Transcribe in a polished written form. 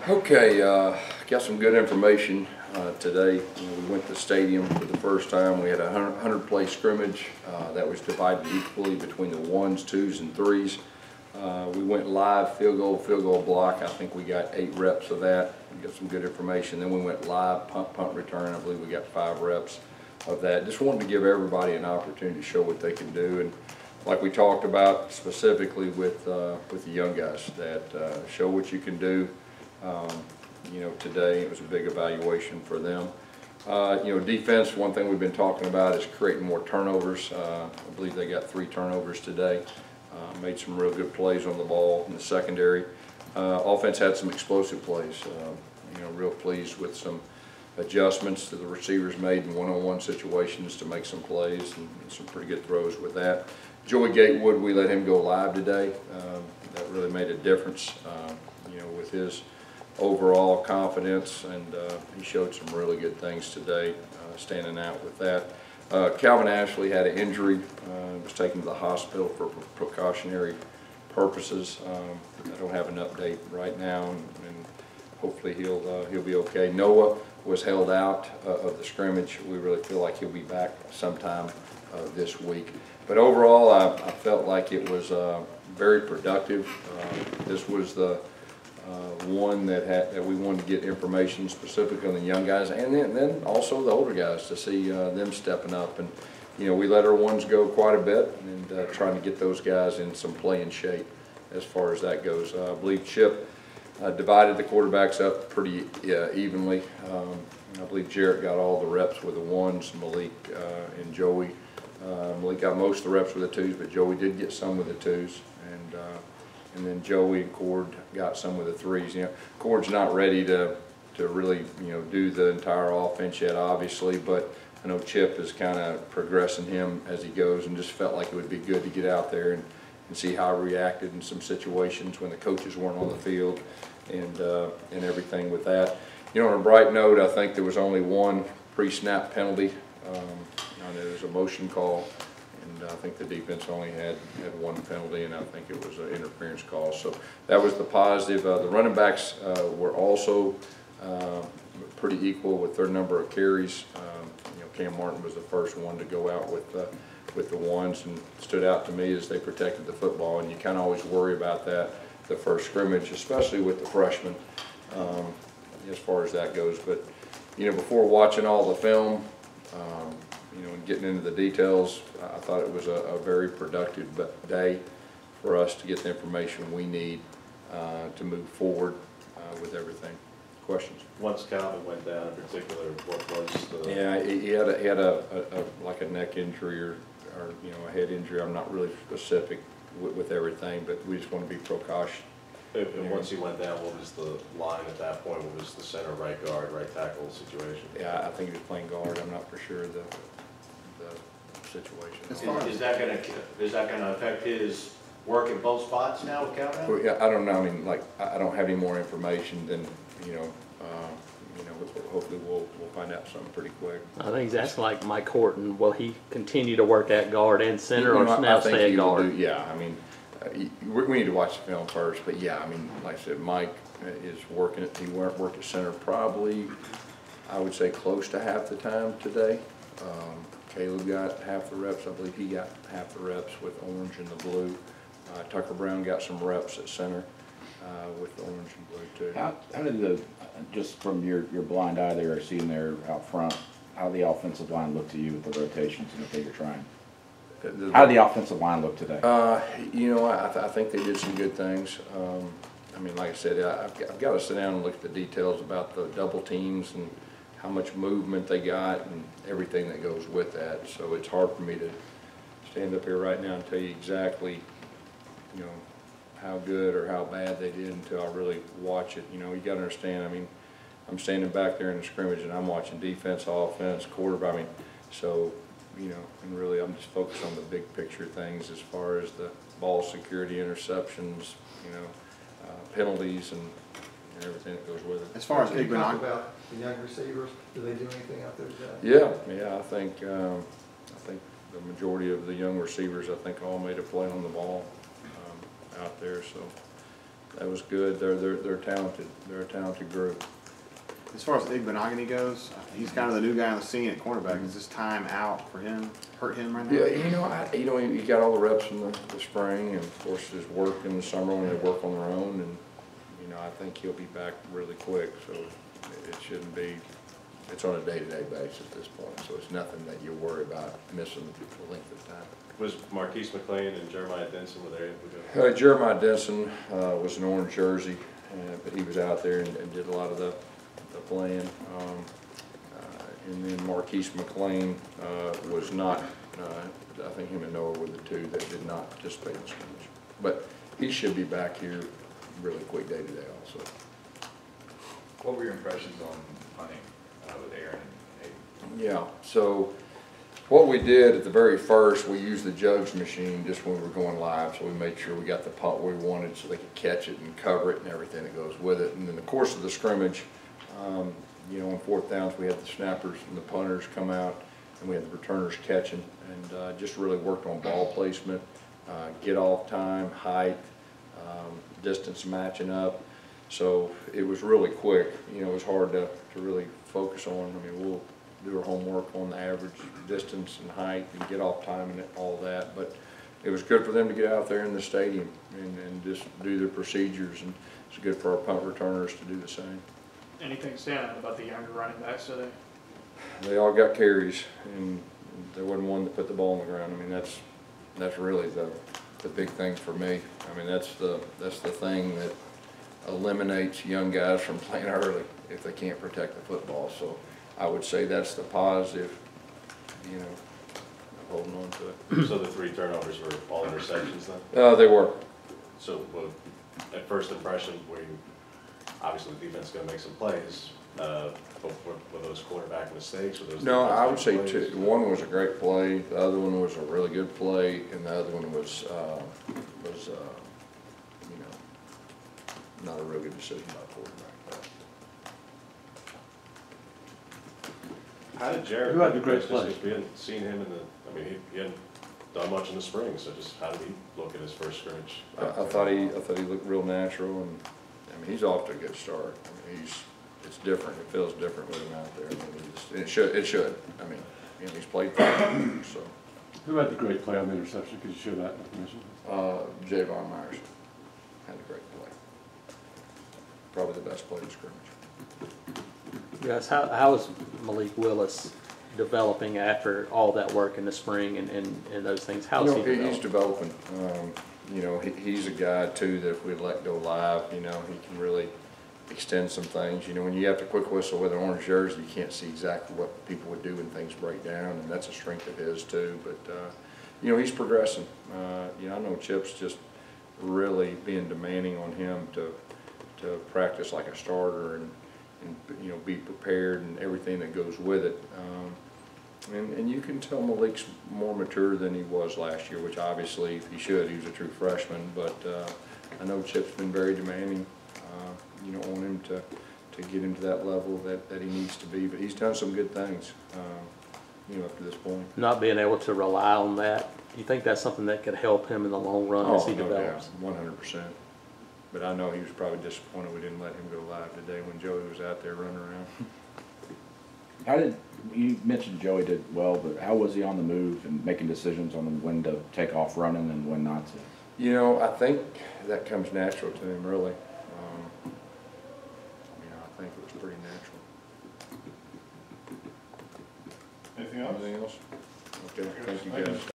Okay, got some good information today. We went to the stadium for the first time. We had a 100-play scrimmage that was divided equally between the 1s, 2s, and 3s. We went live field goal block. I think we got 8 reps of that. We got some good information. Then we went live punt return. I believe we got 5 reps of that. Just wanted to give everybody an opportunity to show what they can do. And like we talked about specifically with the young guys, that show what you can do. You know, today it was a big evaluation for them. You know, defense, one thing we've been talking about is creating more turnovers. I believe they got 3 turnovers today. Made some real good plays on the ball in the secondary. Offense had some explosive plays. You know, real pleased with some adjustments that the receivers made in one-on-one situations to make some plays and some pretty good throws with that. Joey Gatewood, we let him go live today. That really made a difference, you know, with his overall confidence, and he showed some really good things today, standing out with that. Calvin Ashley had an injury, was taken to the hospital for precautionary purposes. I don't have an update right now, and hopefully he'll be okay. Noah was held out of the scrimmage. We really feel like he'll be back sometime this week. But overall, I felt like it was very productive. This was the one that we wanted to get information specifically on the young guys, and then also the older guys, to see them stepping up. And you know, we let our ones go quite a bit, and trying to get those guys in some playing shape as far as that goes. I believe Chip divided the quarterbacks up pretty evenly. I believe Jarrett got all the reps with the 1s, Malik and Joey. Malik got most of the reps with the 2s, but Joey did get some with the 2s, and then Joey and Cord got some with the 3s. You know, Cord's not ready to really, you know, do the entire offense yet, obviously, but I know Chip is kind of progressing him as he goes, and just felt like it would be good to get out there and see how he reacted in some situations when the coaches weren't on the field, and everything with that. You know, on a bright note, I think there was only 1 pre-snap penalty. There was a motion call, and I think the defense only had 1 penalty, and I think it was an interference call. So that was the positive. The running backs were also pretty equal with their number of carries. You know, Cam Martin was the first one to go out with the 1s, and stood out to me as they protected the football. And you kind of always worry about that the first scrimmage, especially with the freshmen, as far as that goes. But you know, before watching all the film, you know, and getting into the details, I thought it was a very productive day for us to get the information we need to move forward with everything. Questions? Once Calvin went down in particular, what was the... Yeah, he had a like a neck injury or you know, a head injury. I'm not really specific with everything, but we just want to be precautionary. And once he went down, what was the line at that point? What was the center, right guard, right tackle situation? Yeah, I think he was playing guard. I'm not for sure the situation. Is that going to affect his work in both spots now with Calvin? Well, yeah, I don't know. I mean, like, I don't have any more information than, you know, hopefully we'll find out something pretty quick. I think he's asking like Mike Horton, will he continue to work at guard and center, or now stay at guard? Yeah, I mean, we need to watch the film first, but yeah, I mean, like I said, Mike is working. He worked at center probably, I would say, close to half the time today. Caleb got half the reps. I believe he got half the reps with orange and the blue. Tucker Brown got some reps at center with the orange and blue too. How did just from your blind eye there, seeing there out front, how the offensive line looked to you with the rotations and the thing you're trying? How did the offensive line look today? You know, I think they did some good things. I mean, like I said, I've got to sit down and look at the details about the double teams and how much movement they got and everything that goes with that. So it's hard for me to stand up here right now and tell you exactly, you know, how good or how bad they did until I really watch it. You know, you got to understand, I mean, I'm standing back there in the scrimmage and I'm watching defense, offense, quarterback. I mean, so, you know, and really I'm just focused on the big picture things as far as the ball security, interceptions, you know, penalties and everything that goes with it. As far as Can you talk about the young receivers? Do they do anything out there today? Yeah, I think the majority of the young receivers, I think, all made a play on the ball out there. So that was good. They're talented. They're a talented group. As far as Igbenogany goes, he's kind of the new guy on the scene at cornerback. Is this time out for him, hurt him right now? Yeah, he got all the reps from the spring, and of course his work in the summer when they work on their own, and I think he'll be back really quick. So it shouldn't be. It's on a day-to-day basis at this point, so it's nothing that you worry about missing the length of time. Was Marquise McLean and Jeremiah Denson, were they able to go? Jeremiah Denson was an orange jersey, but he was out there and did a lot of the playing. And then Marquise McLean was not. I think him and Noah were the two that did not participate in the scrimmage. But he should be back here really quick day to day also. What were your impressions on hunting with Aaron and Hayden? Yeah, so what we did at the very first, we used the jugs machine just when we were going live, so we made sure we got the punt we wanted so they could catch it and cover it and everything that goes with it. And in the course of the scrimmage, on fourth downs, we had the snappers and the punters come out, and we had the returners catching, and just really worked on ball placement, get off time, height, distance matching up. So it was really quick. It was hard to really focus on. I mean, we'll do our homework on the average distance and height and get off time and all that, but it was good for them to get out there in the stadium and just do their procedures, and it's good for our punt returners to do the same. Anything stand out about the younger running backs today? They all got carries, and there wasn't one that put the ball on the ground. I mean, that's really the big thing for me. I mean, that's the thing that eliminates young guys from playing early if they can't protect the football. So I would say that's the positive, holding on to it. So the 3 turnovers were all interceptions then? They were. So at first impression, obviously the defense is going to make some plays, but were those quarterback mistakes? Were those No, I would say plays? 2. One was a great play, the other one was a really good play, and the other one was not a real good decision by the quarterback. How did Jared? Who had the great play? We hadn't seen him he hadn't done much in the spring, so just how did he look at his first scrimmage? I thought he looked real natural, and I mean, he's off to a good start. I mean, it's different. It feels different with him out there. I mean, it should. I mean, he's played fine, so. Who had the great play on the interception? Could you show that information? Javon Myers had a great play. Probably the best play in scrimmage. Guys, how is Malik Willis developing after all that work in the spring and those things? How's he developing? He's developing. He's a guy too that if we let go live, he can really extend some things. When you have to quick whistle with an orange jersey, you can't see exactly what people would do when things break down, and that's a strength of his too. But he's progressing. I know Chip's just really being demanding on him to practice like a starter and be prepared and everything that goes with it. And you can tell Malik's more mature than he was last year, which obviously he should. He was a true freshman, but I know Chip's been very demanding, on him to get him to that level that he needs to be. But he's done some good things, up to this point. Not being able to rely on that, do you think that's something that could help him in the long run as he develops? 100%. But I know he was probably disappointed we didn't let him go live today when Joey was out there running around. You mentioned Joey did well, but how was he on the move and making decisions on when to take off running and when not to? I think that comes natural to him, really. I think it was pretty natural. Anything else? Anything else? Okay, thank you guys.